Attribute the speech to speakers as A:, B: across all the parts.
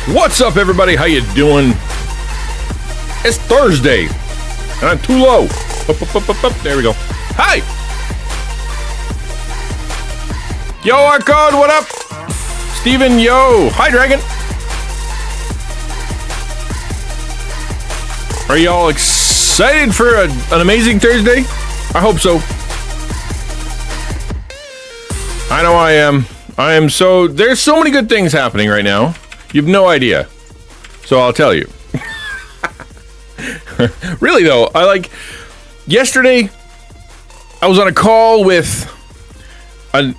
A: What's up, everybody? How you doing? It's Thursday, and I'm too low. Up. There we go. Hi! Yo, Arcode, what up? Steven, yo. Hi, Dragon. Are y'all excited for an amazing Thursday? I hope so. I know I am. There's so many good things happening right now. You have no idea. So I'll tell you. Really, though, yesterday, I was on a call with an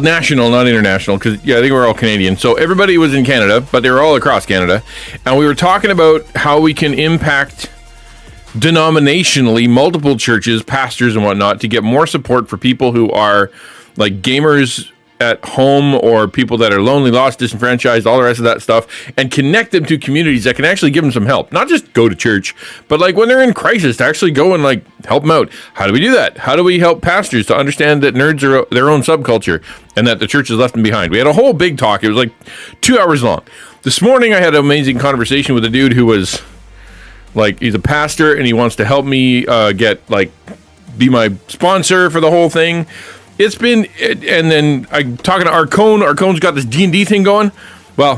A: national, not international, because, I think we're all Canadian. So everybody was in Canada, but they were all across Canada. And we were talking about how we can impact denominationally multiple churches, pastors and whatnot, to get more support for people who are like gamers at home or people that are lonely, lost, disenfranchised, all the rest of that stuff, and connect them to communities that can actually give them some help. Not just go to church, but like when they're in crisis, to actually go and like help them out. How do we do that? How do we help pastors to understand that nerds are their own subculture and that the church has left them behind? We had a whole big talk. It was like 2 hours long. This morning I had an amazing conversation with a dude who was like, he's a pastor and he wants to help me be my sponsor for the whole thing. It's been, and then I'm talking to Arcone. Arcone's got this D&D thing going. Well,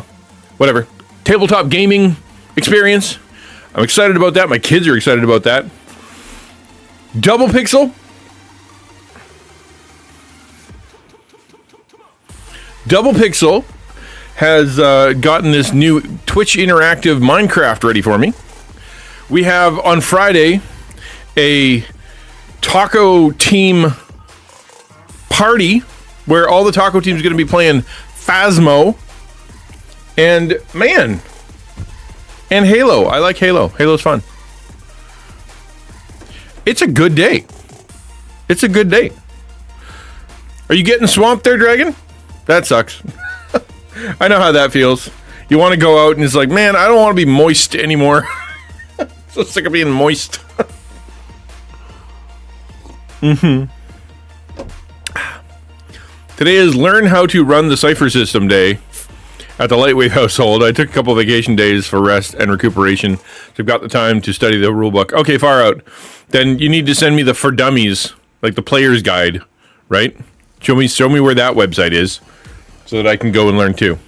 A: whatever. Tabletop gaming experience. I'm excited about that. My kids are excited about that. Double Pixel. Double Pixel has gotten this new Twitch interactive Minecraft ready for me. We have on Friday a taco team party where all the taco teams are going to be playing Phasmo and Halo. I like Halo. Halo's fun. It's a good day. Are you getting swamped there, Dragon? That sucks. I know how that feels. You want to go out and it's like, man, I don't want to be moist anymore. So sick of being moist. Today is Learn How to Run the Cipher System Day at the Lightweight household. I took a couple of vacation days for rest and recuperation, so I've got the time to study the rulebook. Okay, far out. Then you need to send me the For Dummies, like the player's guide, right? Show me where that website is so that I can go and learn too.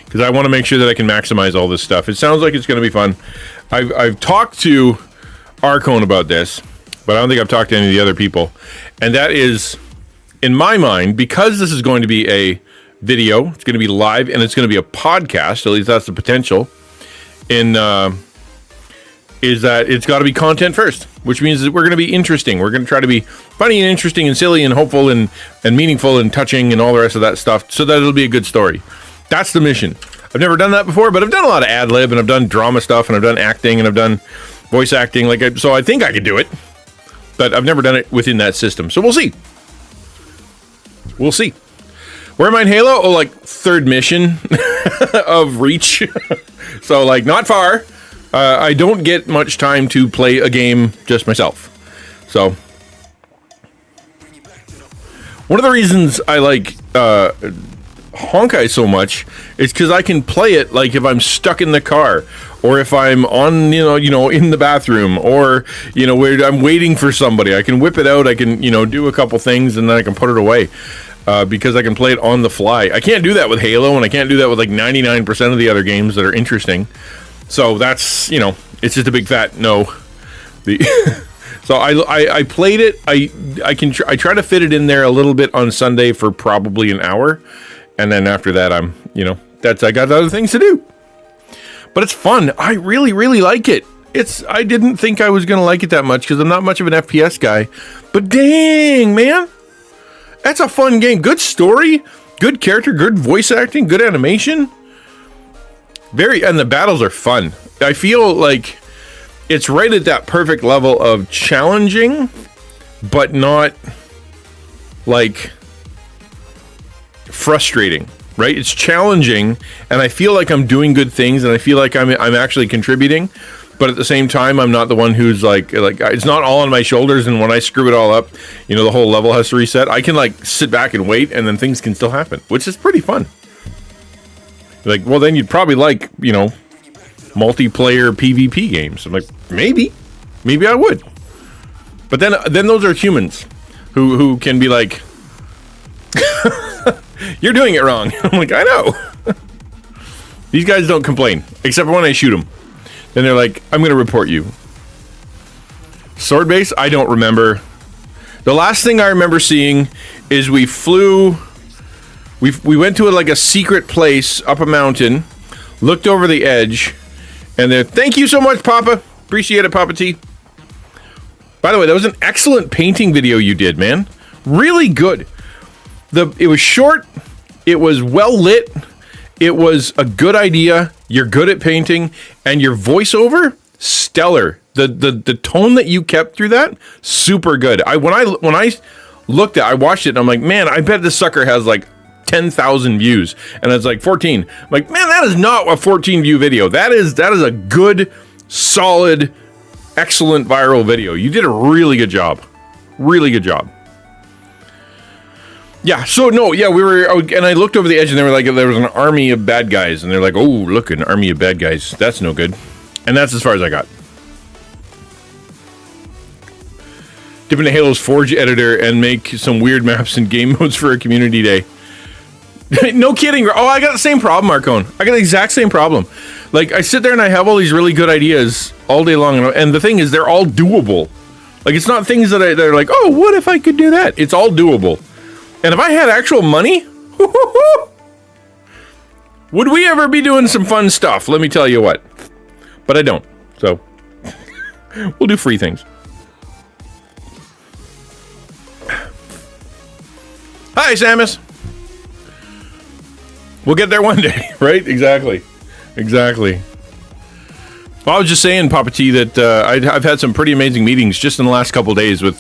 A: Because I want to make sure that I can maximize all this stuff. It sounds like it's going to be fun. I've talked to Arcone about this, but I don't think I've talked to any of the other people. And that is, in my mind, because this is going to be a video, it's going to be live, and it's going to be a podcast, at least that's the potential, is that it's got to be content first, which means that we're going to be interesting. We're going to try to be funny and interesting and silly and hopeful and meaningful and touching and all the rest of that stuff so that it'll be a good story. That's the mission. I've never done that before, but I've done a lot of ad-lib, and I've done drama stuff, and I've done acting, and I've done voice acting, so I think I could do it, but I've never done it within that system, so we'll see. We'll see. Where am I in Halo? Oh, like third mission of Reach. So, like, not far. I don't get much time to play a game just myself. So, one of the reasons I like Honkai so much is because I can play it, like, if I'm stuck in the car, or if I'm on, in the bathroom, or, where I'm waiting for somebody. I can whip it out, I can, do a couple things, and then I can put it away. Because I can play it on the fly. I can't do that with Halo, and I can't do that with like 99% of the other games that are interesting. So that's, it's just a big fat no. So I played it. I try to fit it in there a little bit on Sunday for probably an hour, and then after that I got other things to do. But it's fun. I really, really like it. I didn't think I was gonna like it that much because I'm not much of an FPS guy. But dang, man. That's a fun game. Good story, good character, good voice acting, good animation. And the battles are fun. I feel like it's right at that perfect level of challenging, but not like frustrating, right? It's challenging, and I feel like I'm doing good things, and I feel like I'm actually contributing. But at the same time, I'm not the one who's like it's not all on my shoulders. And when I screw it all up, the whole level has to reset. I can like sit back and wait, and then things can still happen, which is pretty fun. Like, well, then you'd probably like, you know, multiplayer PvP games. I'm like, maybe I would. But then those are humans who can be like, you're doing it wrong. I'm like, I know. These guys don't complain, except for when I shoot them. Then they're like, I'm going to report you. Sword base? I don't remember. The last thing I remember seeing is we went to like a secret place up a mountain, looked over the edge, and then, thank you so much, Papa. Appreciate it, Papa T. By the way, that was an excellent painting video you did, man. Really good. It was short. It was well lit. It was a good idea. You're good at painting, and your voiceover, stellar. The tone that you kept through that, super good. When I looked at, I watched it, and I'm like, man, I bet this sucker has like 10,000 views, and it's like 14. I'm like, man, that is not a 14 view video. That is a good, solid, excellent viral video. You did a really good job. Really good job. Yeah, so no, yeah, and I looked over the edge, and they were like, there was an army of bad guys, and they're like, oh, look, an army of bad guys. That's no good. And that's as far as I got. Dip into Halo's Forge editor and make some weird maps and game modes for a community day. No kidding. Oh, I got the same problem, Marcone. I got the exact same problem. Like, I sit there and I have all these really good ideas all day long, and the thing is, they're all doable. Like, it's not things that are like, oh, what if I could do that? It's all doable. And if I had actual money, would we ever be doing some fun stuff? Let me tell you what. But I don't. So, we'll do free things. Hi, Samus. We'll get there one day, right? Exactly. Well, I was just saying, Papa T, that I've had some pretty amazing meetings just in the last couple days with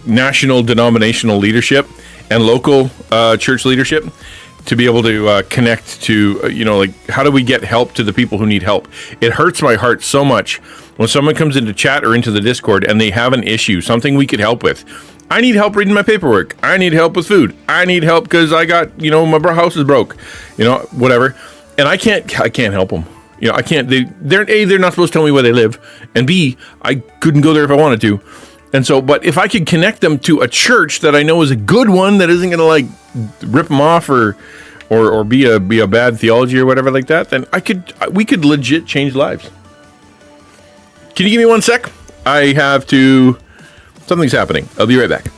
A: national denominational leadership and local church leadership to be able to connect to, like, how do we get help to the people who need help? It hurts my heart so much when someone comes into chat or into the Discord and they have an issue, something we could help with. I need help reading my paperwork. I need help with food. I need help because I got, my house is broke, whatever. And I can't help them. I can't. They're not supposed to tell me where they live, and B, I couldn't go there if I wanted to. And so, but if I could connect them to a church that I know is a good one that isn't going to like rip them off or be a bad theology or whatever like that, then we could legit change lives. Can you give me 1 sec? Something's happening. I'll be right back.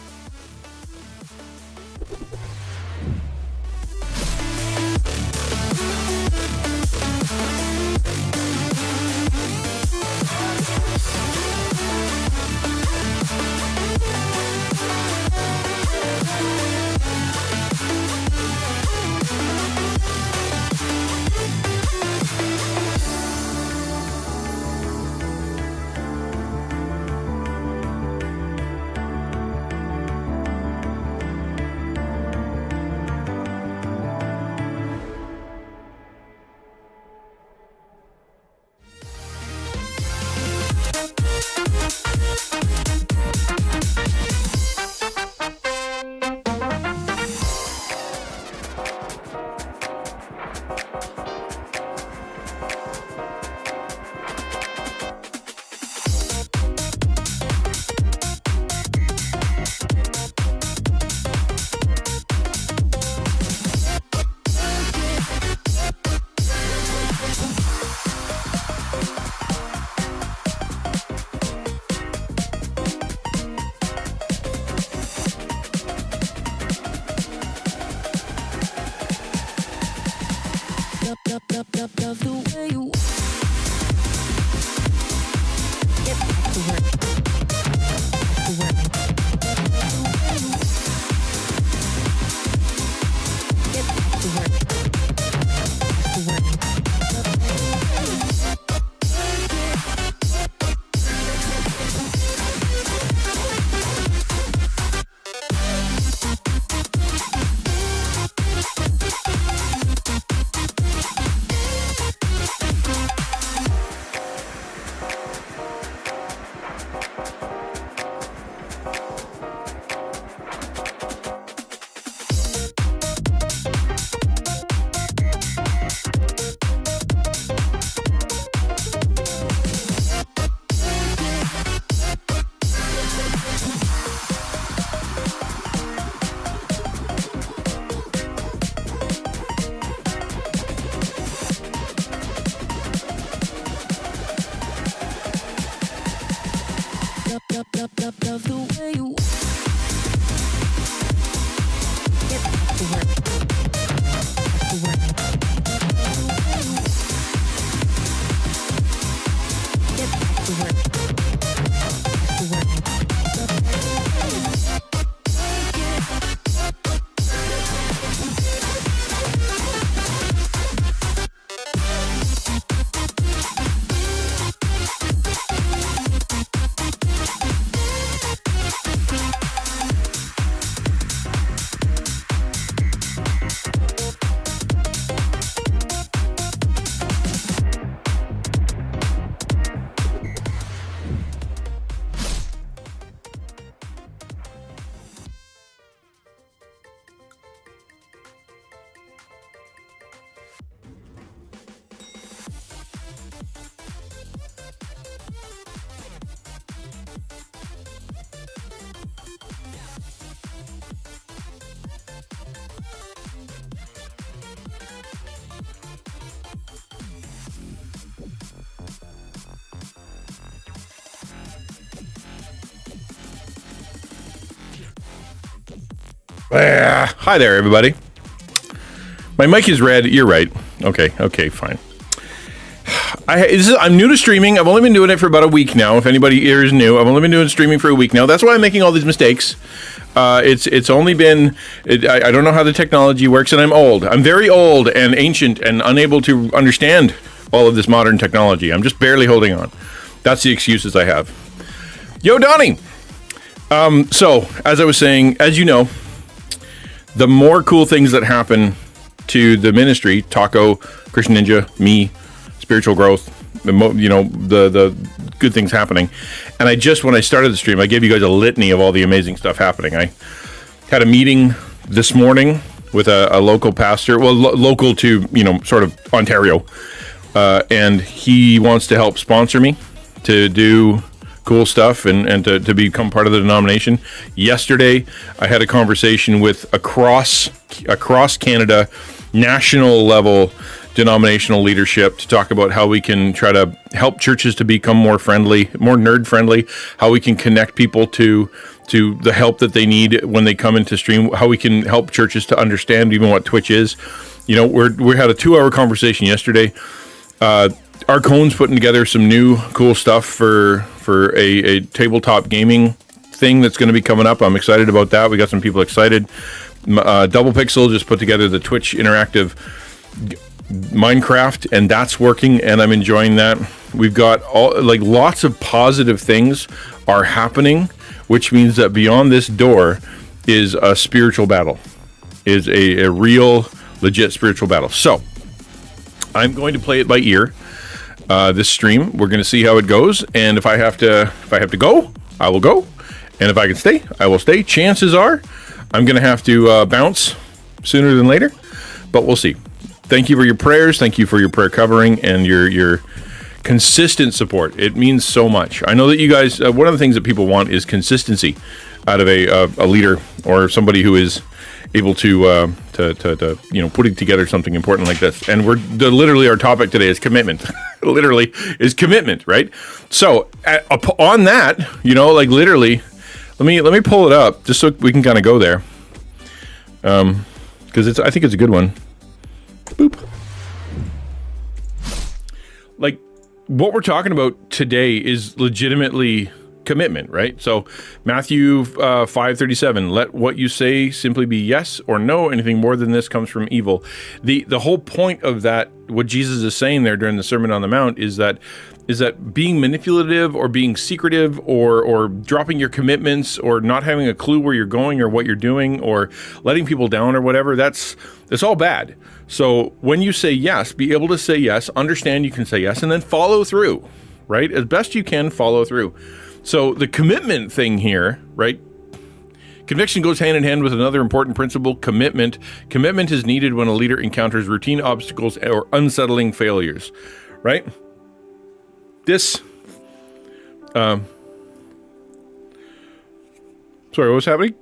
B: Love the way you get to work. Get to work. love the way you get back to work. To work. Get back to work. To work.
A: Hi there, everybody. My mic is red. You're right. Okay, fine. I'm new to streaming. I've only been doing it for about a week now. If anybody here is new, I've only been doing streaming for a week now. That's why I'm making all these mistakes. It's only been... I don't know how the technology works, and I'm old. I'm very old and ancient and unable to understand all of this modern technology. I'm just barely holding on. That's the excuses I have. Yo, Donnie! So, as I was saying, as you know, the more cool things that happen to the ministry, Taco, Christian Ninja, me, spiritual growth, the good things happening. And when I started the stream, I gave you guys a litany of all the amazing stuff happening. I had a meeting this morning with a local pastor, local to, sort of Ontario. And he wants to help sponsor me to do cool stuff and to become part of the denomination. Yesterday, I had a conversation with across Canada, national level denominational leadership to talk about how we can try to help churches to become more friendly, more nerd friendly, how we can connect people to the help that they need when they come into stream, how we can help churches to understand even what Twitch is. We had a 2-hour conversation yesterday. Arcone's putting together some new cool stuff for a tabletop gaming thing that's going to be coming up. I'm excited about that. We got some people excited. Double Pixel just put together the Twitch interactive Minecraft, and that's working, and I'm enjoying that. We've got lots of positive things are happening, which means that beyond this door is a spiritual battle, is a real, legit spiritual battle. So I'm going to play it by ear. This stream, we're going to see how it goes, and if I have to go, I will go, and if I can stay, I will stay. Chances are I'm going to have to bounce sooner than later, but we'll see. Thank you for your prayers. Thank you for your prayer covering and your consistent support. It means so much. I know that you guys, one of the things that people want is consistency out of a leader or somebody who is able to putting together something important like this. And literally our topic today is commitment. Literally is commitment, right? So on that, literally, let me pull it up just so we can kind of go there, because I think it's a good one. Boop. Like, what we're talking about today is legitimately commitment, right? So Matthew 5:37, let what you say simply be yes or no. Anything more than this comes from evil. The whole point of that, what Jesus is saying there during the Sermon on the Mount, is that being manipulative or being secretive or dropping your commitments or not having a clue where you're going or what you're doing or letting people down or whatever, that's all bad. So when you say yes, be able to say yes, understand you can say yes, and then follow through, right? As best you can, follow through. So the commitment thing here, right? Conviction goes hand in hand with another important principle, commitment. Commitment is needed when a leader encounters routine obstacles or unsettling failures, right? This, sorry, what's happening?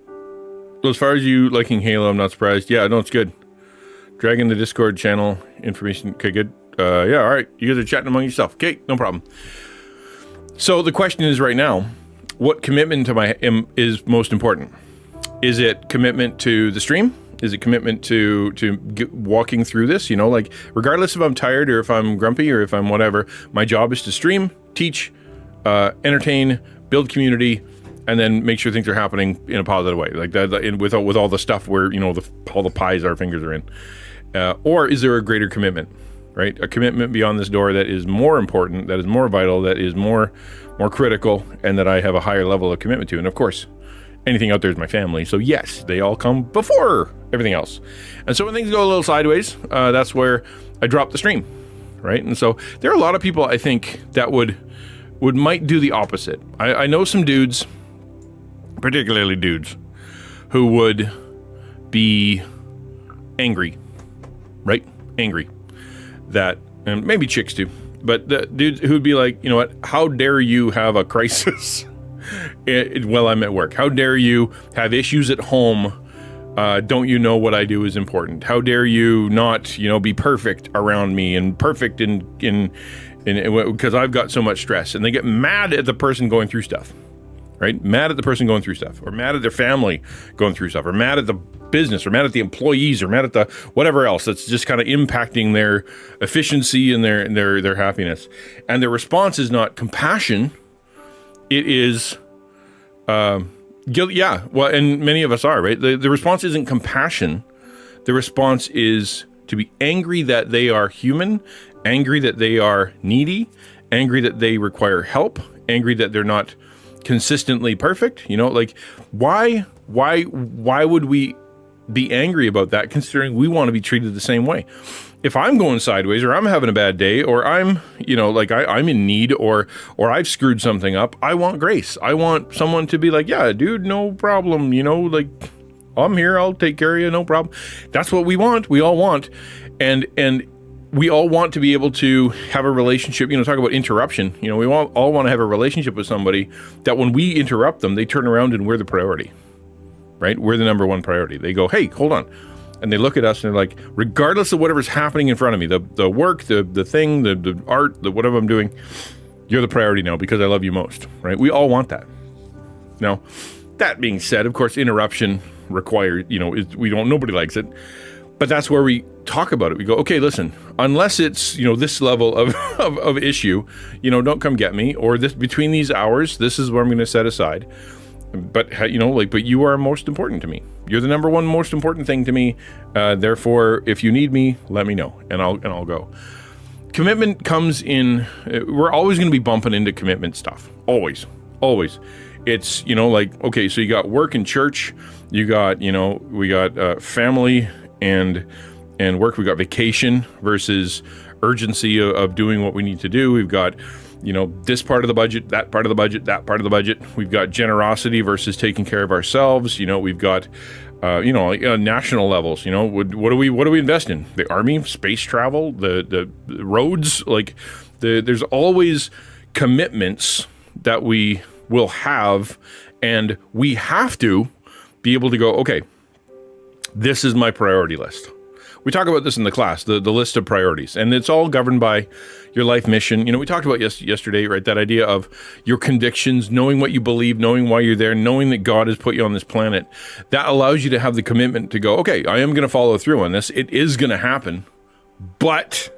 A: Well, as far as you liking Halo, I'm not surprised. Yeah, no, it's good. Dragging the Discord channel information. Okay, good. Yeah, all right. You guys are chatting among yourself. Okay, no problem. So the question is right now, what commitment is most important? Is it commitment to the stream? Is it commitment to walking through this? You know, like regardless if I'm tired or if I'm grumpy or if I'm whatever, my job is to stream, teach, entertain, build community, and then make sure things are happening in a positive way, like that, with all the stuff where, you know, all the pies our fingers are in. Or is there a greater commitment, right? A commitment beyond this door that is more important, that is more vital, that is more critical, and that I have a higher level of commitment to. And of course, anything out there is my family. So yes, they all come before everything else. And so when things go a little sideways, that's where I drop the stream, right? And so there are a lot of people, I think, that might do the opposite. I know some dudes, particularly dudes, who would be angry, right? Angry. That, and maybe chicks too, but the dudes who'd be like, you know what, how dare you have a crisis while I'm at work? How dare you have issues at home? Don't you know what I do is important? How dare you not, you know, be perfect around me and perfect in because I've got so much stress. And they get mad at the person going through stuff, right? Mad at the person going through stuff, or mad at their family going through stuff, or mad at the business, or mad at the employees, or mad at the whatever else that's just kind of impacting their efficiency and their happiness. And their response is not compassion. It is guilt. Yeah, well, and many of us are, right? The response isn't compassion. The response is to be angry that they are human, angry that they are needy, angry that they require help, angry that they're not consistently perfect. You know, like why would we be angry about that, considering we want to be treated the same way? If I'm going sideways, or I'm having a bad day, or I'm, you know, like I'm in need, or I've screwed something up, I want grace. I want someone to be like, yeah, dude, no problem. You know, like I'm here, I'll take care of you, no problem. That's what we want. We all want. And we all want to be able to have a relationship, you know, talk about interruption. You know, we all want to have a relationship with somebody that when we interrupt them, they turn around and we're the priority, right? We're the number one priority. They go, hey, hold on. And they look at us and they're like, regardless of whatever's happening in front of me, the work, the thing, the art, the whatever I'm doing, you're the priority now because I love you most, right? We all want that. Now, that being said, of course, interruption required, you know, nobody likes it. But that's where we talk about it. We go, okay, listen, unless it's, you know, this level of issue, you know, don't come get me, or this between these hours, this is where I'm going to set aside. But, you know, like, but you are most important to me. You're the number one most important thing to me. Therefore, if you need me, let me know, and I'll go. Commitment comes in. We're always going to be bumping into commitment stuff. Always. It's, you know, like, okay, so you got work and church. You got, you know, we got family and work. We got vacation versus urgency of doing what we need to do. We've got, you know, this part of the budget, that part of the budget, that part of the budget. We've got generosity versus taking care of ourselves. You know, we've got, you know, national levels. You know, what do we invest in? The army, space travel, the roads. Like, there's always commitments that we will have, and we have to be able to go, okay, this is my priority list. We talk about this in the class, the list of priorities, and it's all governed by your life mission. You know, we talked about yesterday, right? That idea of your convictions, knowing what you believe, knowing why you're there, knowing that God has put you on this planet. That allows you to have the commitment to go, okay, I am going to follow through on this. It is going to happen, but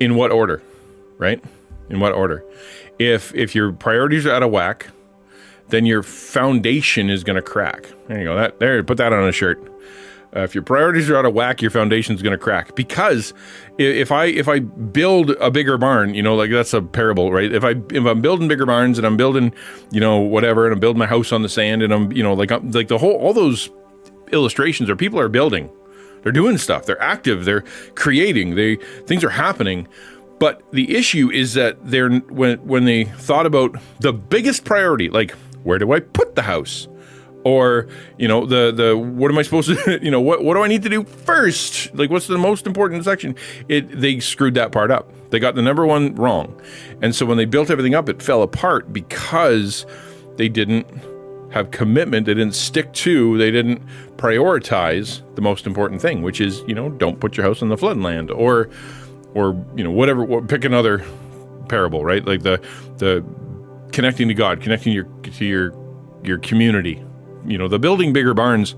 A: in what order, right? In what order? If your priorities are out of whack, then your foundation is going to crack. There you go. Put that on a shirt. If your priorities are out of whack, your foundation's going to crack. Because if I build a bigger barn, you know, like that's a parable, right? If I'm building bigger barns and I'm building, you know, whatever, and I'm building my house on the sand, and I'm, you know, like all those illustrations are people are building, they're doing stuff, they're active, they're creating, things are happening. But the issue is that when they thought about the biggest priority, like where do I put the house? Or, you know, the what am I supposed to, you know, what do I need to do first? Like, what's the most important section? They screwed that part up. They got the number one wrong. And so when they built everything up, it fell apart because they didn't have commitment. They didn't stick to, they didn't prioritize the most important thing, which is, you know, don't put your house on the floodland, or, you know, whatever, pick another parable, right? Like the connecting to God, connecting to your community. You know, the building bigger barns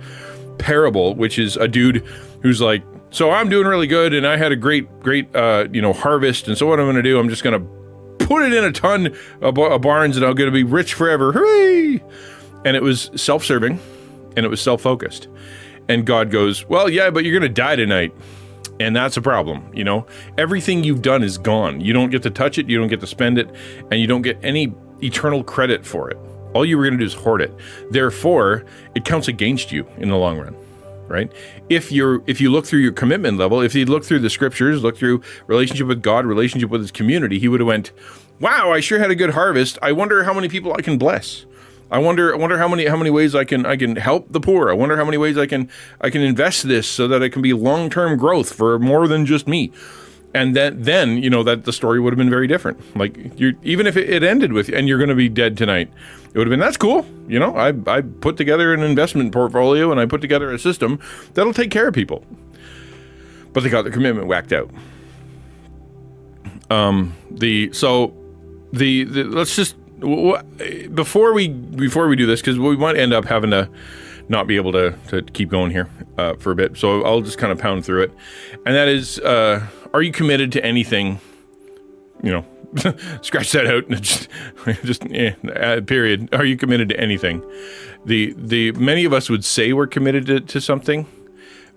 A: parable, which is a dude who's like, so I'm doing really good and I had a great harvest, and so what I'm going to do, I'm just going to put it in a ton of barns and I'm going to be rich forever. Hooray! And it was self-serving and it was self-focused. And God goes, well, yeah, but you're going to die tonight. And that's a problem, you know? Everything you've done is gone. You don't get to touch it, you don't get to spend it, and you don't get any eternal credit for it. All you were going to do is hoard it. Therefore, it counts against you in the long run, right? If you look through your commitment level, if you look through the scriptures, look through relationship with God, relationship with his community, he would have went, wow, I sure had a good harvest. I wonder how many people I can bless. I wonder how many ways I can help the poor. I wonder how many ways I can invest this so that it can be long-term growth for more than just me. And then you know that the story would have been very different. Like even if it ended with and you're going to be dead tonight, it would have been, that's cool. You know, I put together an investment portfolio and I put together a system that'll take care of people. But they got their commitment whacked out. Let's just. Before we do this, because we might end up having to not be able to keep going here for a bit, so I'll just kind of pound through it. And that is, are you committed to anything? You know, scratch that out. Just period. Are you committed to anything? The many of us would say we're committed to something,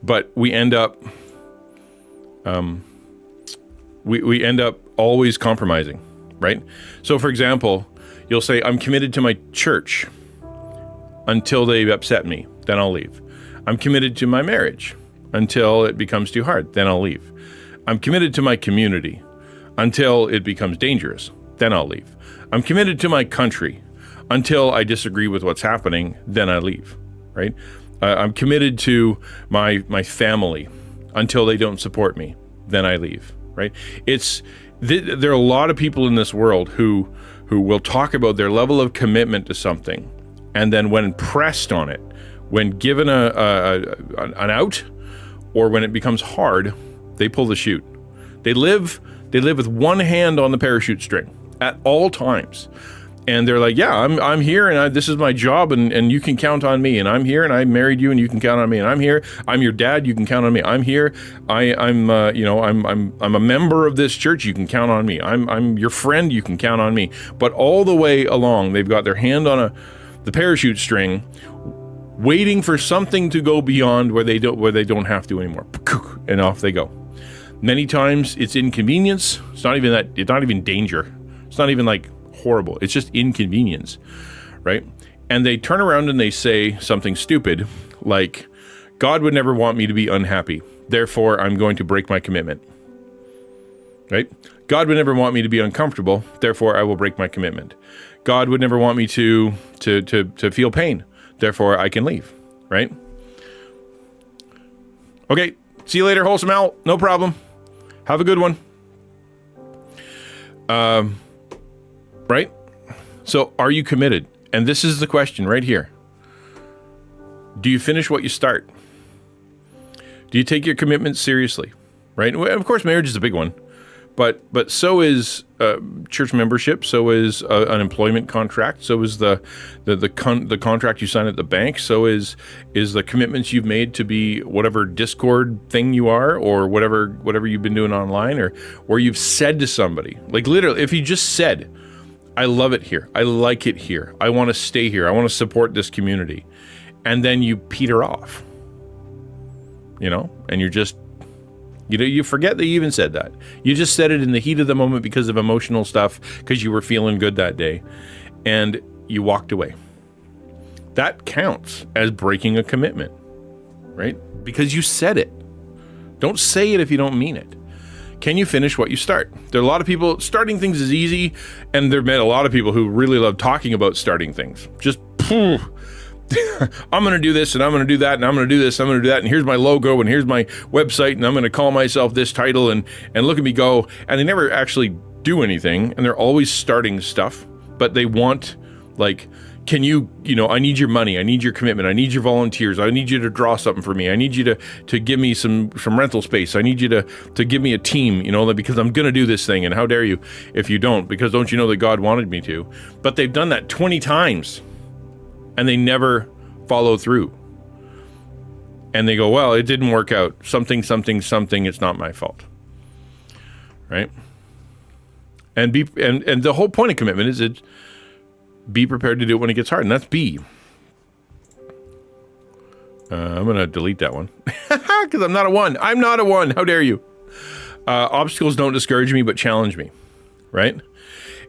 A: but we end up we end up always compromising, right? So, for example, you'll say, I'm committed to my church until they upset me, then I'll leave. I'm committed to my marriage until it becomes too hard, then I'll leave. I'm committed to my community until it becomes dangerous, then I'll leave. I'm committed to my country until I disagree with what's happening, then I leave, right? I'm committed to my family until they don't support me, then I leave, right? There are a lot of people in this world who will talk about their level of commitment to something, and then when pressed on it, when given an out, or when it becomes hard, they pull the chute. They live with one hand on the parachute string at all times. And they're like, yeah, I'm here, and this is my job, and you can count on me. And I'm here, and I married you, and you can count on me. And I'm here, I'm your dad, you can count on me. I'm here, I'm a member of this church, you can count on me. I'm your friend, you can count on me. But all the way along, they've got their hand on the parachute string, waiting for something to go beyond where they don't have to anymore, and off they go. Many times it's inconvenience. It's not even danger. It's not even like horrible. It's just inconvenience, right? And they turn around and they say something stupid like, God would never want me to be unhappy, therefore I'm going to break my commitment, right? God would never want me to be uncomfortable, therefore I will break my commitment. God would never want me to feel pain, therefore I can leave, right? Okay, see you later, Wholesome Al, no problem. Have a good one. Right? So, are you committed? And this is the question right here. Do you finish what you start? Do you take your commitments seriously? Right? Well, of course, marriage is a big one, but so is church membership. So is an employment contract. So is the contract you sign at the bank. So is the commitments you've made to be whatever Discord thing you are, or whatever you've been doing online, or you've said to somebody, like literally, if you just said, I love it here. I like it here. I want to stay here. I want to support this community. And then you peter off, you know, and you're just, you forget that you even said that. You just said it in the heat of the moment because of emotional stuff, because you were feeling good that day, and you walked away. That counts as breaking a commitment, right? Because you said it. Don't say it if you don't mean it. Can you finish what you start? There are a lot of people, starting things is easy, and there have been a lot of people who really love talking about starting things. Just, I'm going to do this, and I'm going to do that, and I'm going to do this, I'm going to do that, and here's my logo, and here's my website, and I'm going to call myself this title, and look at me go. And they never actually do anything, and they're always starting stuff, but they want, like, can you, I need your money. I need your commitment. I need your volunteers. I need you to draw something for me. I need you to give me some rental space. I need you to give me a team, because I'm going to do this thing. And how dare you if you don't, because don't you know that God wanted me to? But they've done that 20 times and they never follow through. And they go, well, it didn't work out. Something, it's not my fault. Right? And the whole point of commitment is it be prepared to do it when it gets hard, and that's B. I'm going to delete that one because I'm not a 1. I'm not a 1. How dare you? Obstacles don't discourage me, but challenge me, right?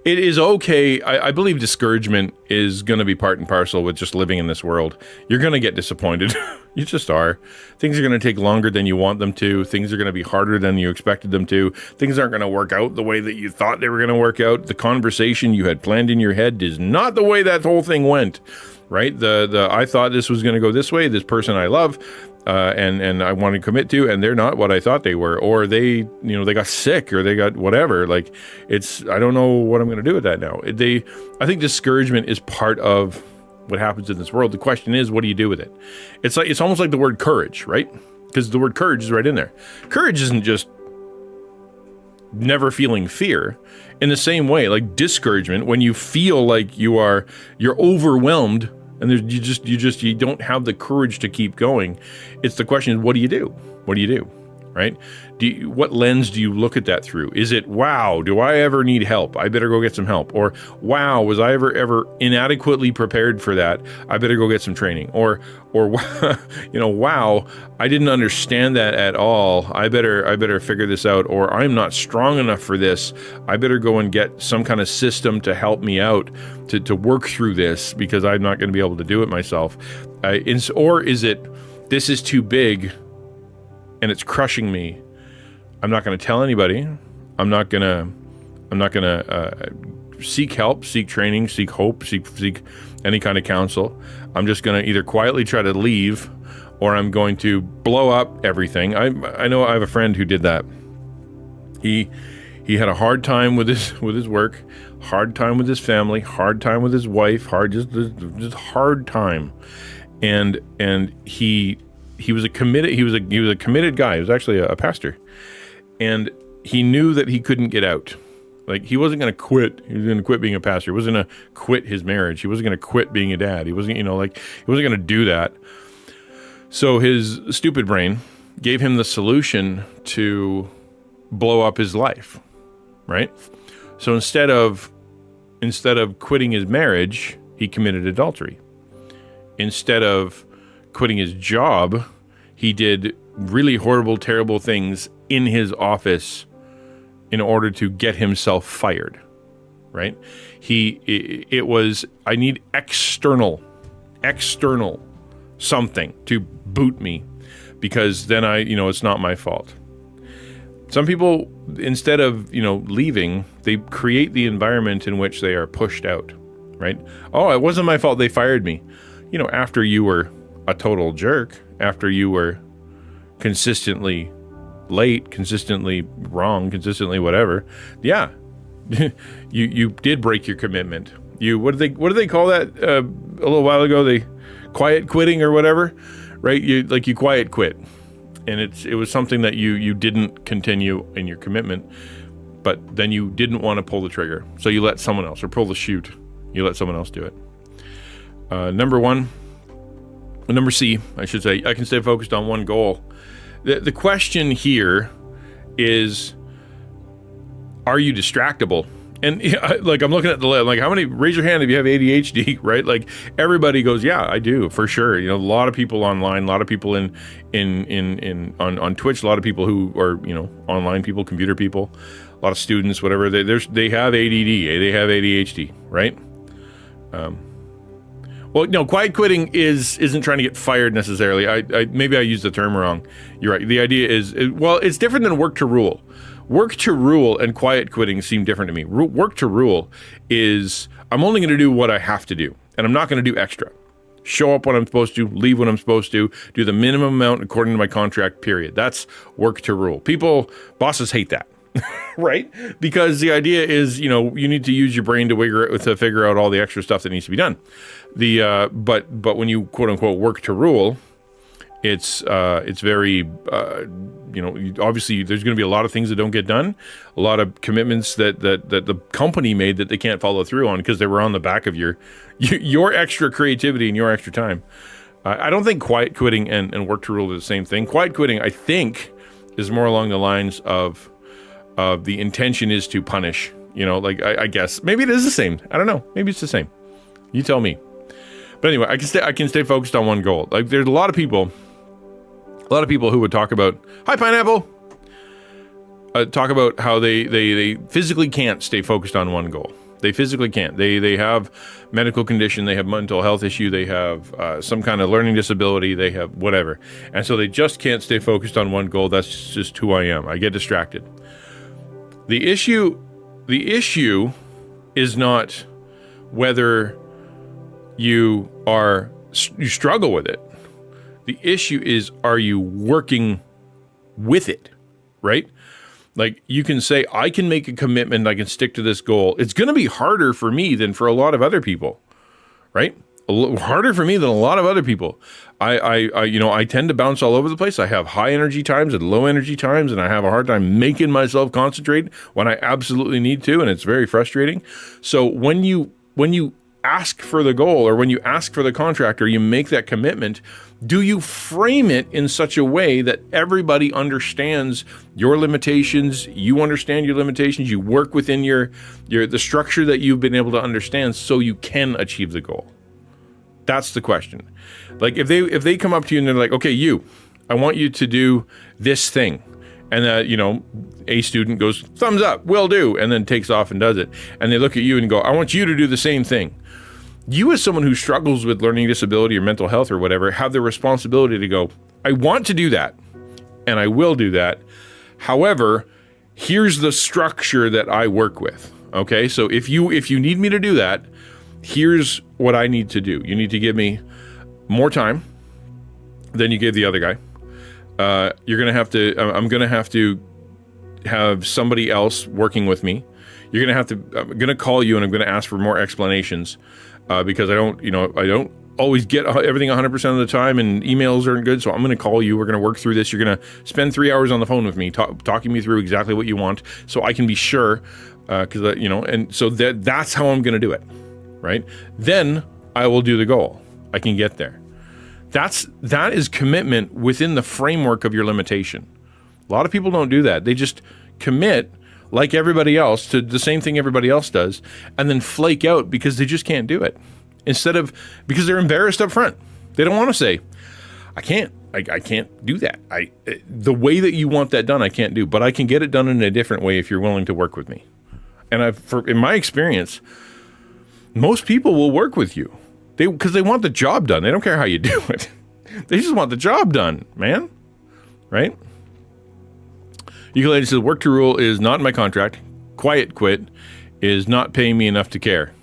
A: It is okay. I believe discouragement is going to be part and parcel with just living in this world. You're going to get disappointed. You just are. Things are going to take longer than you want them to. Things are going to be harder than you expected them to. Things aren't going to work out the way that you thought they were going to work out. The conversation you had planned in your head is not the way that whole thing went, right? I thought this was going to go this way. This person I love, and I want to commit to, and they're not what I thought they were, or they got sick, or they got whatever. Like, I don't know what I'm going to do with that now. I think discouragement is part of what happens in this world. The question is, what do you do with it? It's almost like the word courage, right? Because the word courage is right in there. Courage isn't just never feeling fear. In the same way, like discouragement, when you feel like you're overwhelmed and you don't have the courage to keep going. It's the question is, what do you do? What do you do? Right? What lens do you look at that through? Is it, wow, do I ever need help? I better go get some help. Or, wow, was I ever inadequately prepared for that? I better go get some training. Or wow, I didn't understand that at all. I better figure this out. Or, I'm not strong enough for this. I better go and get some kind of system to help me out to work through this, because I'm not going to be able to do it myself. Or is it, this is too big and it's crushing me. I'm not going to tell anybody. I'm not going to seek help, seek training, seek hope, seek any kind of counsel. I'm just going to either quietly try to leave, or I'm going to blow up everything. I know I have a friend who did that. He had a hard time with his work, hard time with his family, hard time with his wife, just hard time, and he was a committed guy. He was actually a pastor, and he knew that he couldn't get out. Like, he wasn't going to quit. He was going to quit being a pastor. He wasn't going to quit his marriage. He wasn't going to quit being a dad. He wasn't, he wasn't going to do that. So his stupid brain gave him the solution to blow up his life, right? So instead of quitting his marriage, he committed adultery. Instead of quitting his job, he did really horrible, terrible things in his office in order to get himself fired, right? It was, I need external something to boot me, because then it's not my fault. Some people, instead of, leaving, they create the environment in which they are pushed out, right? Oh, it wasn't my fault they fired me. After you were a total jerk, after you were consistently late, consistently wrong, consistently whatever, yeah, you did break your commitment. What did they call that a little while ago? They quiet quitting or whatever, right? You quiet quit, and it was something that you didn't continue in your commitment, but then you didn't want to pull the trigger, so you let someone else, or pull the chute, you let someone else do it. Number C, I should say, I can stay focused on one goal. The question here is, are you distractible? And like, I'm looking at the list, like, how many, raise your hand if you have ADHD, right? Like, everybody goes, yeah, I do, for sure. A lot of people online, a lot of people on Twitch, a lot of people who are, online people, computer people, a lot of students, whatever, they have ADD, they have ADHD, right? Well, no, quiet quitting isn't trying to get fired necessarily. Maybe I used the term wrong. You're right. The idea is, it's different than work to rule. Work to rule and quiet quitting seem different to me. Work to rule is, I'm only going to do what I have to do, and I'm not going to do extra. Show up when I'm supposed to, leave when I'm supposed to, do the minimum amount according to my contract, period. That's work to rule. Bosses hate that. right? Because the idea is, you know, you need to use your brain to figure out all the extra stuff that needs to be done. But when you quote unquote work to rule, it's very, you know, obviously there's going to be a lot of things that don't get done, a lot of commitments that the company made that they can't follow through on because they were on the back of your extra creativity and your extra time. I don't think quiet quitting and work to rule are the same thing. Quiet quitting, I think, is more along the lines of the intention is to punish. You know, like I guess maybe it is the same. I don't know. Maybe it's the same. You tell me. But anyway, I can stay focused on one goal. Like there's a lot of people who would talk about, hi Pineapple, talk about how they physically can't stay focused on one goal. They physically can't. They have medical condition, they have mental health issue, they have some kind of learning disability, they have whatever. And so they just can't stay focused on one goal. That's just who I am. I get distracted. The issue is not whether you struggle with it. The issue is, are you working with it, right? Like you can say, I can make a commitment, I can stick to this goal. It's going to be harder for me than for a lot of other people, right? Harder for me than a lot of other people. I tend to bounce all over the place. I have high energy times and low energy times, and I have a hard time making myself concentrate when I absolutely need to, and it's very frustrating. So when you ask for the goal, or when you ask for the contract, or you make that commitment, do you frame it in such a way that everybody understands your limitations, you understand your limitations, you work within the structure that you've been able to understand so you can achieve the goal? That's the question. Like if they come up to you and they're like, okay, I want you to do this thing. And a student goes, thumbs up, will do, and then takes off and does it. And they look at you and go, I want you to do the same thing. You, as someone who struggles with learning disability or mental health or whatever, have the responsibility to go, I want to do that, and I will do that. However, here's the structure that I work with. Okay, so if you need me to do that, here's what I need to do. You need to give me more time than you gave the other guy. I'm gonna have to have somebody else working with me. I'm gonna call you and I'm gonna ask for more explanations. Because I don't always get everything 100% of the time, and emails aren't good. So I'm going to call you. We're going to work through this. You're going to spend 3 hours on the phone with me, talking me through exactly what you want, so I can be sure. And so that's how I'm going to do it, right? Then I will do the goal. I can get there. That is commitment within the framework of your limitation. A lot of people don't do that. They just commit like everybody else to the same thing everybody else does, and then flake out because they just can't do it. Because they're embarrassed up front. They don't want to say, I can't do that. The way that you want that done, I can't do, but I can get it done in a different way if you're willing to work with me. And in my experience, most people will work with you because they want the job done. They don't care how you do it. They just want the job done, man. Right? Ukulele says, work to rule is not in my contract. Quiet quit is not paying me enough to care.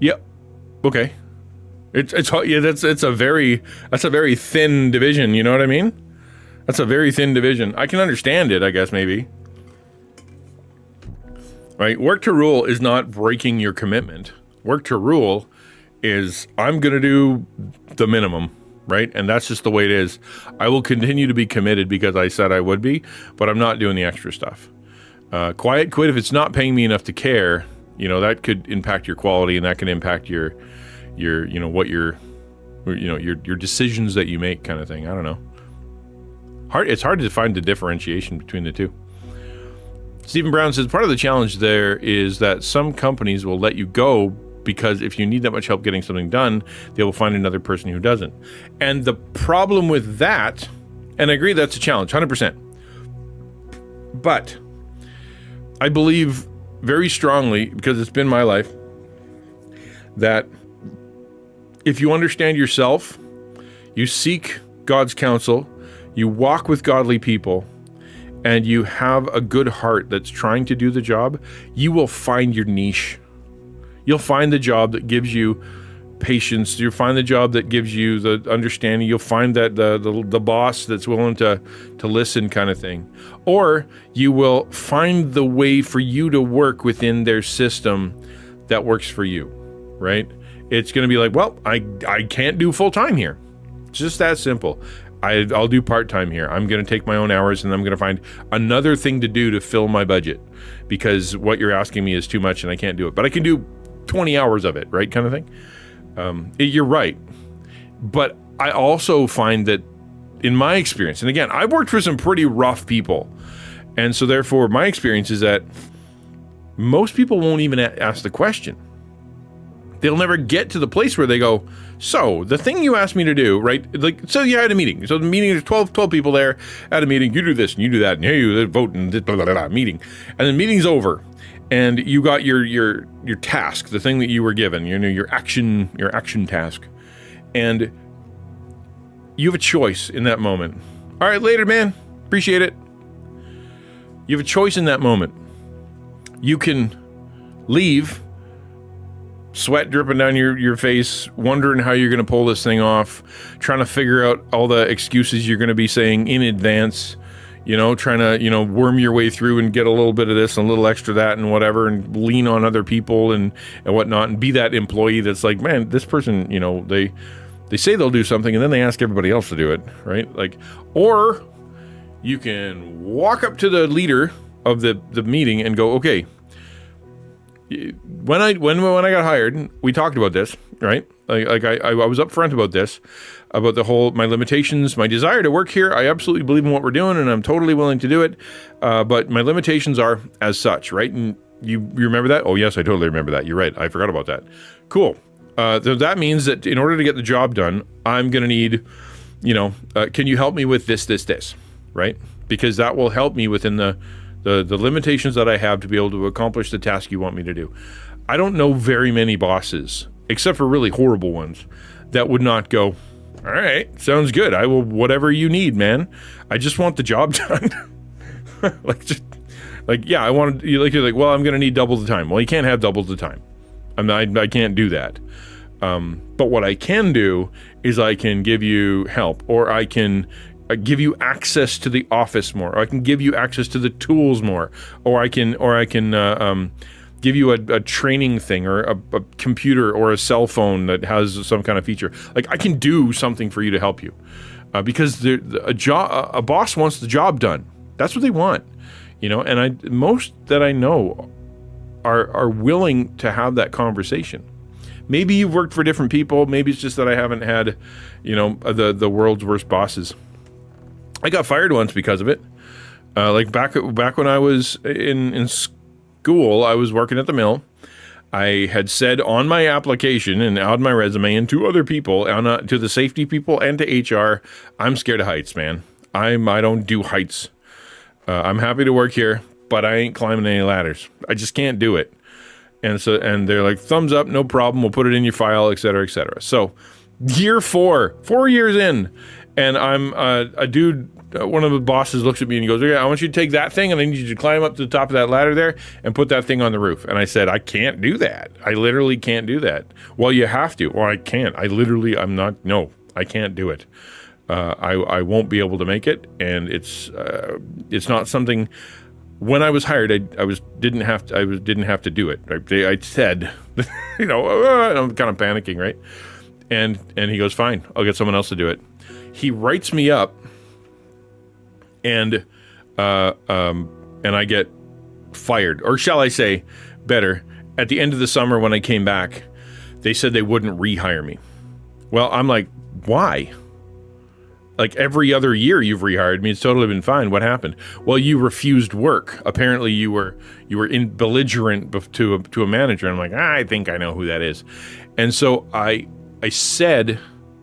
A: Yep. Okay. It's a very thin division, you know what I mean? That's a very thin division. I can understand it, I guess, maybe. Right? Work to rule is not breaking your commitment. Work to rule is, I'm going to do the minimum. Right? And that's just the way it is. I will continue to be committed because I said I would be, but I'm not doing the extra stuff. Quiet quit, if it's not paying me enough to care, that could impact your quality, and that can impact your decisions that you make, kind of thing. I don't know. It's hard to find the differentiation between the two. Stephen Brown says, part of the challenge there is that some companies will let you go because if you need that much help getting something done, they will find another person who doesn't. And the problem with that, and I agree that's a challenge, 100%. But I believe very strongly, because it's been my life, that if you understand yourself, you seek God's counsel, you walk with godly people, and you have a good heart that's trying to do the job, you will find your niche. You'll find the job that gives you patience. You'll find the job that gives you the understanding. You'll find that the boss that's willing to listen, kind of thing. Or you will find the way for you to work within their system that works for you, right? It's going to be like, well, I can't do full time here. It's just that simple. I'll do part-time here. I'm going to take my own hours and I'm going to find another thing to do to fill my budget because what you're asking me is too much and I can't do it. But I can do 20 hours of it, right? Kind of thing. You're right. But I also find that in my experience, and again, I've worked for some pretty rough people. And so therefore my experience is that most people won't even ask the question. They'll never get to the place where they go, so the thing you asked me to do, right? Like, so you had a meeting. So the meeting, there's 12 people there at a meeting. You do this and you do that and here you vote and blah, blah, blah, blah, meeting. And the meeting's over and you got your task, the thing that you were given, your action task. And you have a choice in that moment. All right, later, man. Appreciate it. You have a choice in that moment. You can leave, sweat dripping down your face, wondering how you're going to pull this thing off, trying to figure out all the excuses you're going to be saying in advance, trying to, worm your way through and get a little bit of this and a little extra that and whatever and lean on other people and whatnot and be that employee that's like, man, this person, they say they'll do something and then they ask everybody else to do it, right? Like, or you can walk up to the leader of the meeting and go, okay, when I got hired, we talked about this, right? Like I was upfront about this, about my limitations, my desire to work here. I absolutely believe in what we're doing, and I'm totally willing to do it. But my limitations are as such, right? And you remember that? Oh yes, I totally remember that. You're right. I forgot about that. Cool. So that means that in order to get the job done, I'm gonna need, can you help me with this, right? Because that will help me within the limitations that I have to be able to accomplish the task you want me to do. I don't know very many bosses, except for really horrible ones, that would not go, all right, sounds good. I will, whatever you need, man. I just want the job done. Yeah, I want to, you're like, well, I'm going to need double the time. Well, you can't have double the time. I can't do that. But what I can do is I can give you help, or I can give you access to the office more, or I can give you access to the tools more, or I can give you a training thing, or a computer or a cell phone that has some kind of feature. Like, I can do something for you to help you, because a boss wants the job done. That's what they want, and most that I know are willing to have that conversation. Maybe you've worked for different people. Maybe it's just that I haven't had, the world's worst bosses. I got fired once because of it. Like back when I was in school, I was working at the mill. I had said on my application and on my resume and to other people, to the safety people and to HR, I'm scared of heights, man. I don't do heights. I'm happy to work here, but I ain't climbing any ladders. I just can't do it. And they're like, thumbs up, no problem. We'll put it in your file, et cetera, et cetera. So year 4 years in, and I'm a dude. One of the bosses looks at me and he goes, okay, I want you to take that thing and I need you to climb up to the top of that ladder there and put that thing on the roof. And I said, I can't do that. I literally can't do that. Well, you have to. Well, I can't. I can't do it. I won't be able to make it. And it's not something. When I was hired, I didn't have to do it. I said, and I'm kind of panicking, right? And he goes, fine, I'll get someone else to do it. He writes me up. And I get fired, or shall I say, better, at the end of the summer when I came back, they said they wouldn't rehire me. Well, I'm like, why? Like, every other year you've rehired me, it's totally been fine. What happened? Well, you refused work. Apparently, you were belligerent to a manager. And I'm like, I think I know who that is. And so I said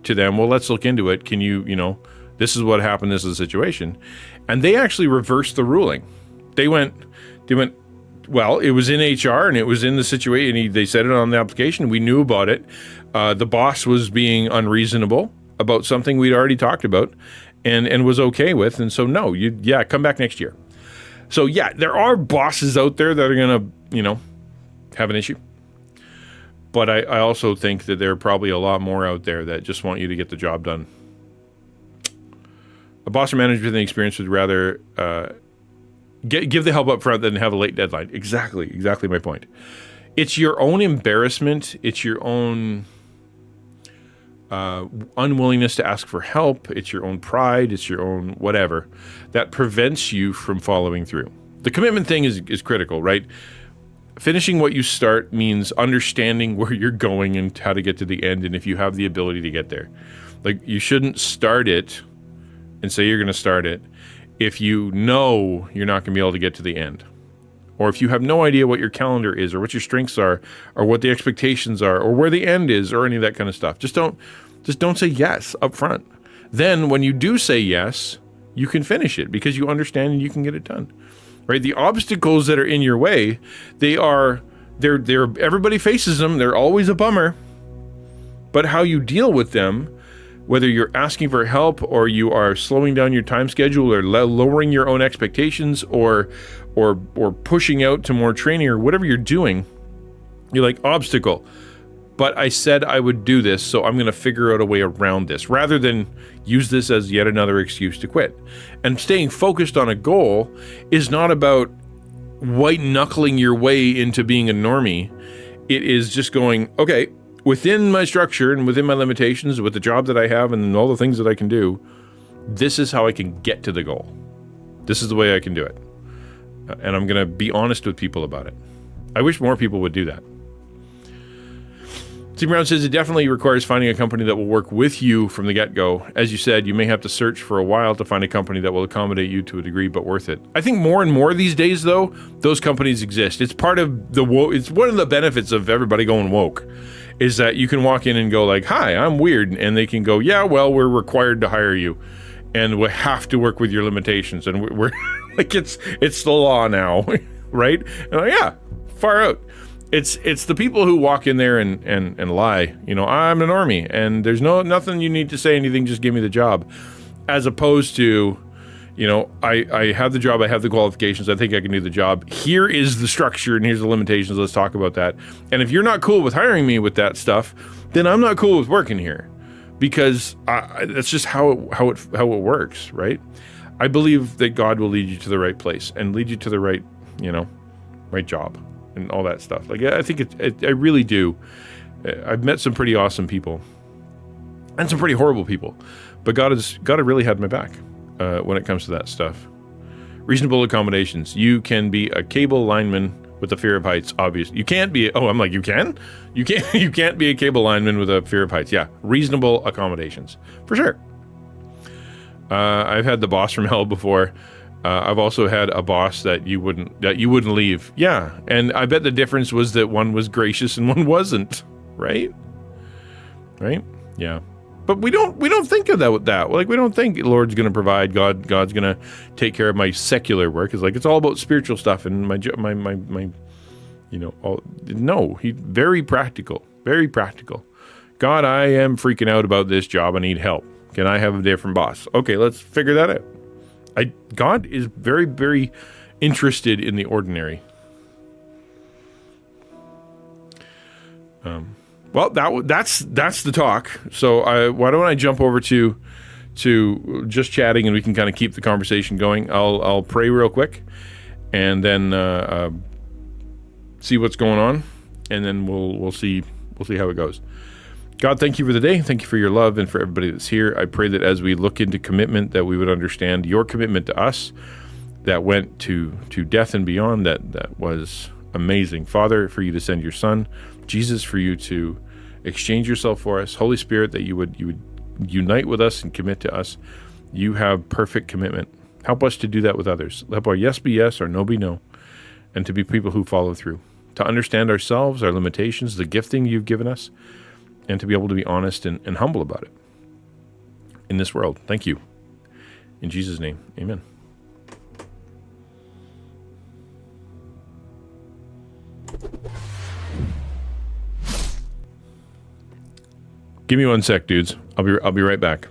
A: to them, well, let's look into it. Can you, this is what happened. This is the situation. And they actually reversed the ruling. They went, well, it was in HR and it was in the situation. They said it on the application. We knew about it. The boss was being unreasonable about something we'd already talked about and was okay with. And so, no, come back next year. So, yeah, there are bosses out there that are going to, have an issue. But I also think that there are probably a lot more out there that just want you to get the job done. A boss or manager with any experience would rather give the help up front than have a late deadline. Exactly my point. It's your own embarrassment. It's your own unwillingness to ask for help. It's your own pride. It's your own whatever that prevents you from following through. The commitment thing is critical, right? Finishing what you start means understanding where you're going and how to get to the end, and if you have the ability to get there. Like, you shouldn't start it and say you're going to start it if you know you're not going to be able to get to the end. Or if you have no idea what your calendar is, or what your strengths are, or what the expectations are, or where the end is, or any of that kind of stuff. Just don't say yes up front. Then when you do say yes, you can finish it because you understand and you can get it done. Right? The obstacles that are in your way, they're everybody faces them. They're always a bummer. But how you deal with them, whether you're asking for help or you are slowing down your time schedule or lowering your own expectations or pushing out to more training or whatever you're doing, you're like, obstacle. But I said I would do this, so I'm going to figure out a way around this, rather than use this as yet another excuse to quit. And staying focused on a goal is not about white-knuckling your way into being a normie. It is just going, okay, within my structure and within my limitations, with the job that I have and all the things that I can do, this is how I can get to the goal. This is the way I can do it. And I'm going to be honest with people about it. I wish more people would do that. Tim Brown says it definitely requires finding a company that will work with you from the get-go. As you said, you may have to search for a while to find a company that will accommodate you to a degree, but worth it. I think more and more these days, though, those companies exist. It's part of it's one of the benefits of everybody going woke, is that you can walk in and go like, "Hi, I'm weird," and they can go, "Yeah, well, we're required to hire you, and we have to work with your limitations," and we're like, it's the law now, right? And like, yeah, far out. It's the people who walk in there and lie. You know, I'm an army, and there's nothing you need to say anything. Just give me the job, as opposed to, you know, I have the job, I have the qualifications, I think I can do the job. Here is the structure, and here's the limitations. Let's talk about that. And if you're not cool with hiring me with that stuff, then I'm not cool with working here, because that's just how it works, right? I believe that God will lead you to the right place and lead you to the right, right job. And all that stuff. Like, I think I really do. I've met some pretty awesome people and some pretty horrible people, but God has really had my back when it comes to that stuff. Reasonable accommodations. You can be a cable lineman with a fear of heights. Obviously, you can't be. Oh, I'm like, you can? You can't be a cable lineman with a fear of heights. Yeah, reasonable accommodations for sure. I've had the boss from hell before. I've also had a boss that you wouldn't leave. Yeah, and I bet the difference was that one was gracious and one wasn't. Right? Yeah. But we don't think of that. Like, we don't think Lord's going to provide. God's going to take care of my secular work. It's like, it's all about spiritual stuff and my no. He's very practical. Very practical. God, I am freaking out about this job. I need help. Can I have a different boss? Okay, let's figure that out. God is very, very interested in the ordinary. Well, that's the talk. So why don't I jump over to just chatting, and we can kind of keep the conversation going. I'll pray real quick, and then see what's going on, and then we'll see how it goes. God, thank you for the day. Thank you for your love and for everybody that's here. I pray that as we look into commitment, that we would understand your commitment to us that went to death and beyond, that was amazing. Father, for you to send your son, Jesus, for you to exchange yourself for us. Holy Spirit, that you would unite with us and commit to us. You have perfect commitment. Help us to do that with others. Let our yes be yes, our no be no, and to be people who follow through, to understand ourselves, our limitations, the gifting you've given us, and to be able to be honest and humble about it in this world. Thank you. In Jesus' name, amen. Give me 1 sec, dudes. I'll be right back.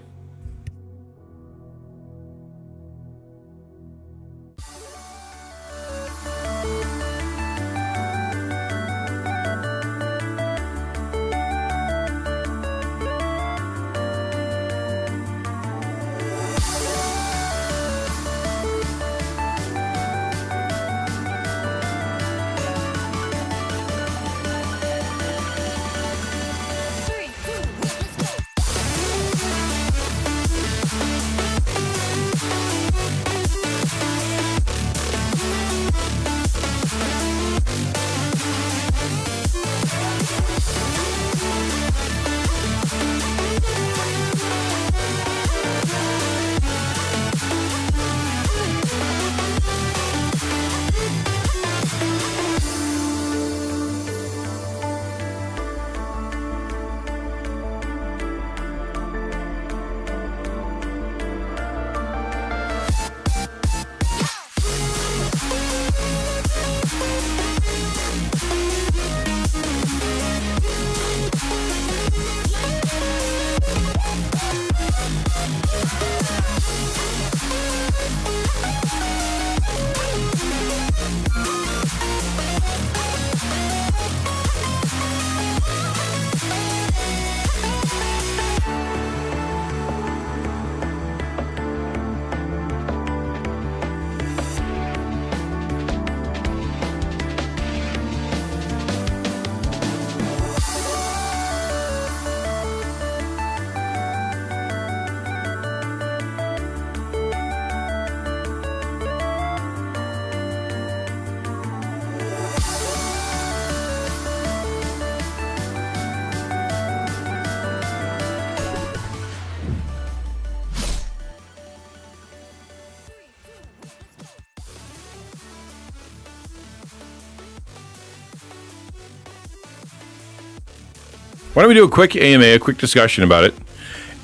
A: Why don't we do a quick AMA, a quick discussion about it,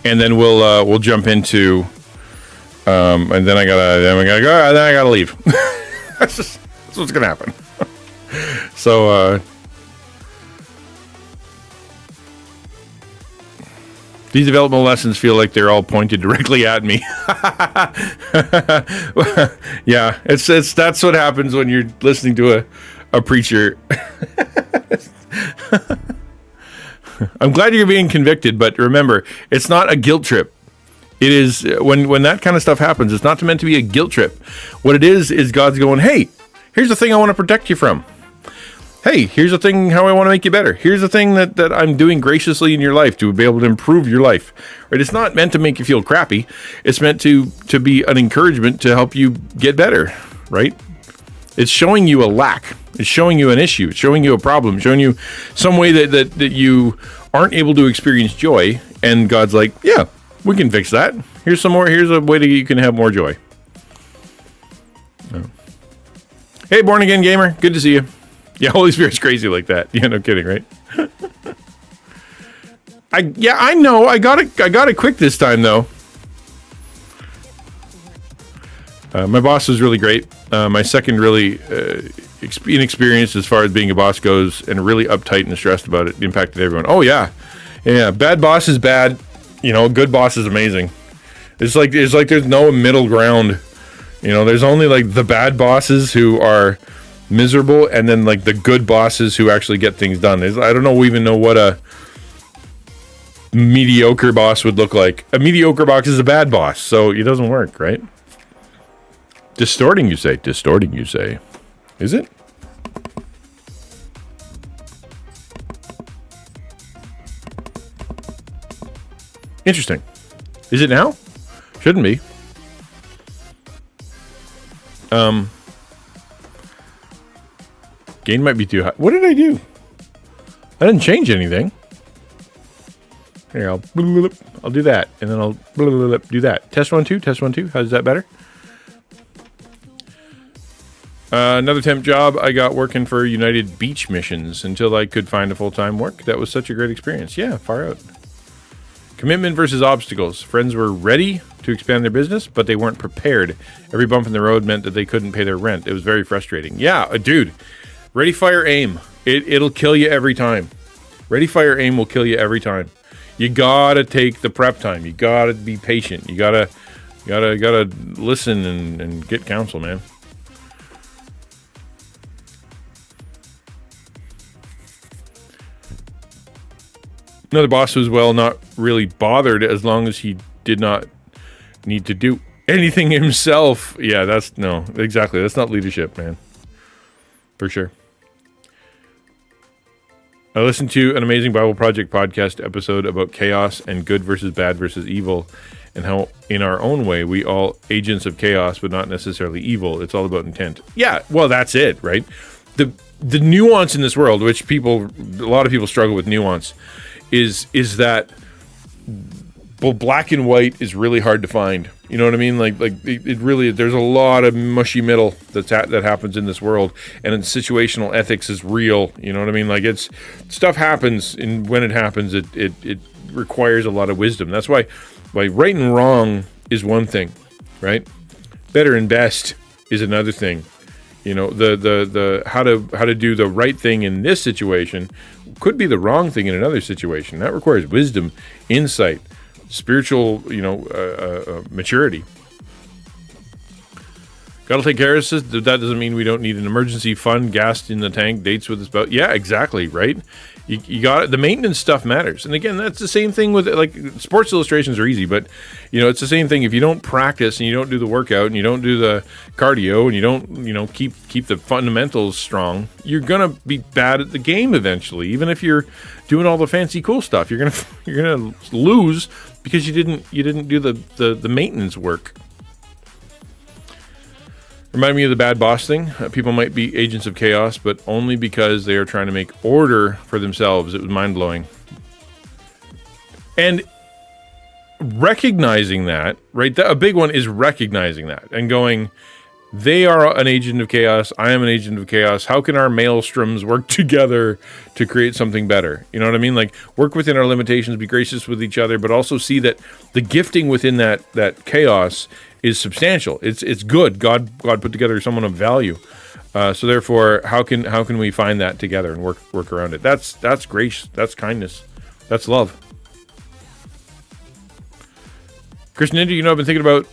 A: and then we'll jump into, and then I gotta leave. That's what's gonna happen. So these developmental lessons feel like they're all pointed directly at me. Yeah, it's that's what happens when you're listening to a preacher. I'm glad you're being convicted, but remember, it's not a guilt trip. It is when that kind of stuff happens, it's not meant to be a guilt trip. What it is God's going, hey, here's the thing I want to protect you from. Hey, here's the thing how I want to make you better. Here's the thing that I'm doing graciously in your life to be able to improve your life. Right? It's not meant to make you feel crappy. It's meant to be an encouragement to help you get better, right? It's showing you a lack. It's showing you an issue. It's showing you a problem. Showing you some way that you aren't able to experience joy. And God's like, yeah, we can fix that. Here's some more. Here's a way that you can have more joy. Oh. Hey, born again gamer. Good to see you. Yeah, Holy Spirit's crazy like that. Yeah, no kidding, right? I know. I got it quick this time though. My boss was really great. My second really inexperienced as far as being a boss goes, and really uptight and stressed about it. Impacted everyone. Oh yeah. Bad boss is bad. Good boss is amazing. It's like there's no middle ground. There's only like the bad bosses who are miserable, and then like the good bosses who actually get things done. I don't even know what a mediocre boss would look like. A mediocre boss is a bad boss, so it doesn't work, right? Distorting, you say? Distorting, you say? Is it? Interesting. Is it now? Shouldn't be. Gain might be too high. What did I do? I didn't change anything. Here, I'll do that, and then I'll do that. Test 1 2. Test 1 2. How's that better? Another temp job I got working for United Beach Missions until I could find a full-time work. That was such a great experience. Yeah, far out. Commitment versus obstacles. Friends were ready to expand their business, but they weren't prepared. Every bump in the road meant that they couldn't pay their rent. It was very frustrating. Yeah, dude. Ready, fire, aim. It'll kill you every time. Ready, fire, aim will kill you every time. You gotta take the prep time. You gotta be patient. You gotta listen and get counsel, man. Another boss who was not really bothered as long as he did not need to do anything himself. Yeah, exactly. That's not leadership, man. For sure. I listened to an Amazing Bible Project podcast episode about chaos and good versus bad versus evil, and how in our own way we all agents of chaos, but not necessarily evil. It's all about intent. Yeah, well, that's it, right? The nuance in this world, which a lot of people struggle with nuance, is that black and white is really hard to find. You know what I mean? Like it really, there's a lot of mushy middle that happens in this world, and situational ethics is real. You know what I mean? Like stuff happens, and when it happens, it requires a lot of wisdom. That's why right and wrong is one thing, right? Better and best is another thing. The how to do the right thing in this situation could be the wrong thing in another situation. That requires wisdom, insight, spiritual, maturity. Got to take care of this. That doesn't mean we don't need an emergency fund, gas in the tank, dates with the spouse. Yeah, exactly, right? You got it. The maintenance stuff matters. And again, that's the same thing with, like, sports illustrations are easy, but it's the same thing. If you don't practice and you don't do the workout and you don't do the cardio and you don't keep the fundamentals strong, you're gonna be bad at the game eventually. Even if you're doing all the fancy cool stuff, you're gonna lose because you didn't do the maintenance work. Remind me of the bad boss thing. People might be agents of chaos, but only because they are trying to make order for themselves. It was mind-blowing. And recognizing that, right? A big one is recognizing that and going, They are an agent of chaos. I am an agent of chaos. How can our maelstroms work together to create something better? You know what I mean? Like, work within our limitations, be gracious with each other, but also see that the gifting within that chaos is substantial. It's good. God put together someone of value. So therefore, how can we find that together and work around it? That's grace. That's kindness. That's love. XtianNinja, you know, I've been thinking about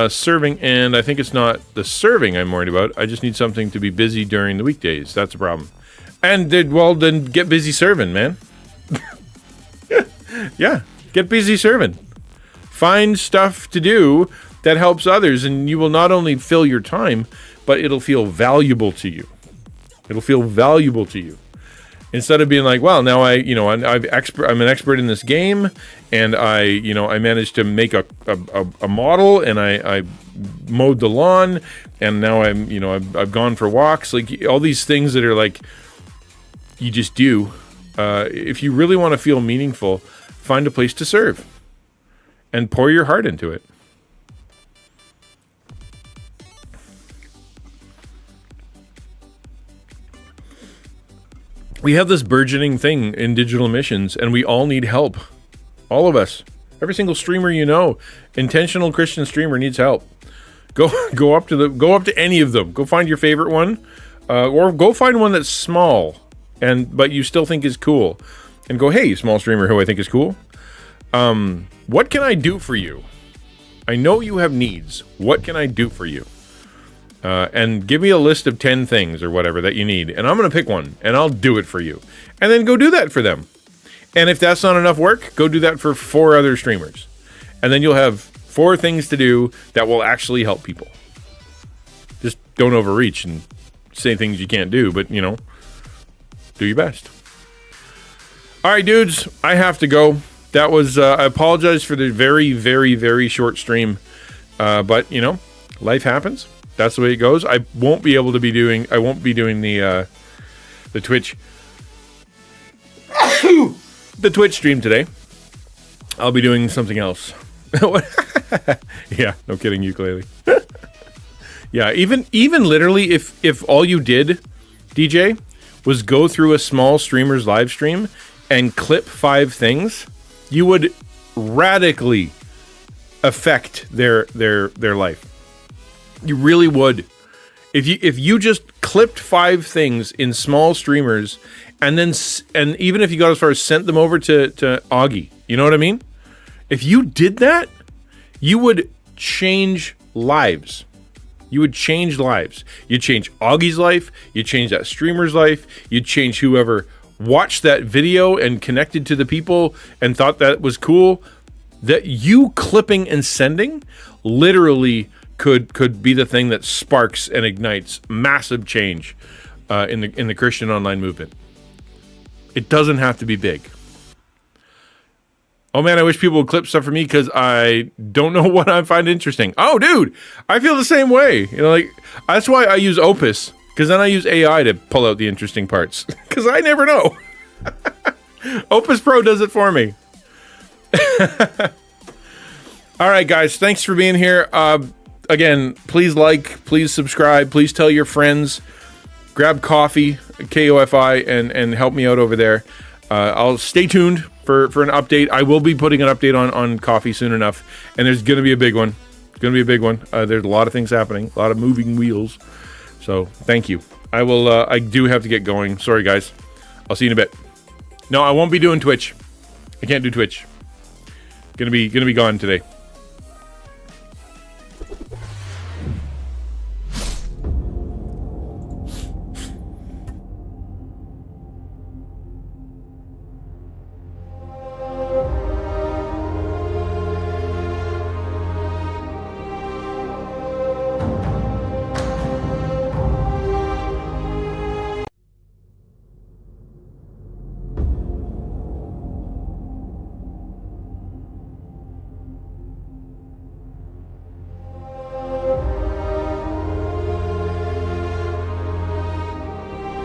A: serving, and I think it's not the serving I'm worried about. I just need something to be busy during the weekdays. That's a problem. And then get busy serving, man. Yeah, get busy serving. Find stuff to do that helps others, and you will not only fill your time, but it'll feel valuable to you. It'll feel valuable to you. Instead of being like, well, now I'm an expert in this game, and I managed to make a model, and I mowed the lawn, and now I've gone for walks, like all these things that are like you just do. If you really want to feel meaningful, find a place to serve, and pour your heart into it. We have this burgeoning thing in digital missions, and we all need help. All of us. Every single streamer you know, intentional Christian streamer needs help. Go up to any of them. Go find your favorite one, or go find one that's small, but you still think is cool, and go, hey, small streamer who I think is cool. What can I do for you? I know you have needs. What can I do for you? And give me a list of 10 things or whatever that you need, and I'm going to pick one, and I'll do it for you. And then go do that for them. And if that's not enough work, go do that for 4 other streamers. And then you'll have 4 things to do that will actually help people. Just don't overreach and say things you can't do, but, do your best. All right, dudes, I have to go. That was, I apologize for the very, very, very short stream. But, life happens. That's the way it goes. I won't be doing the Twitch the Twitch stream today. I'll be doing something else. Yeah, no kidding, ukulele. Yeah, even literally if all you did, DJ, was go through a small streamer's live stream and clip 5 things, you would radically affect their life. You really would. If you just clipped 5 things in small streamers, and even if you got as far as sent them over to Augie, you know what I mean? If you did that, you would change lives. You would change lives. You'd change Augie's life. You'd change that streamer's life. You'd change whoever watched that video and connected to the people and thought that was cool. That you clipping and sending literally could be the thing that sparks and ignites massive change in the Christian online movement. It doesn't have to be big. Oh man, I wish people would clip stuff for me because I don't know what I find interesting. Oh dude, I feel the same way. That's why I use Opus, because then I use AI to pull out the interesting parts. Because I never know. Opus Pro does it for me. All right, guys, thanks for being here. Again, please please subscribe, please tell your friends, grab coffee, KOFI, and help me out over there. I'll stay tuned for an update. I will be putting an update on coffee soon enough, and there's going to be a big one. It's going to be a big one. There's a lot of things happening, a lot of moving wheels. So thank you. I do have to get going. Sorry, guys. I'll see you in a bit. No, I won't be doing Twitch. I can't do Twitch. Gonna be gone today.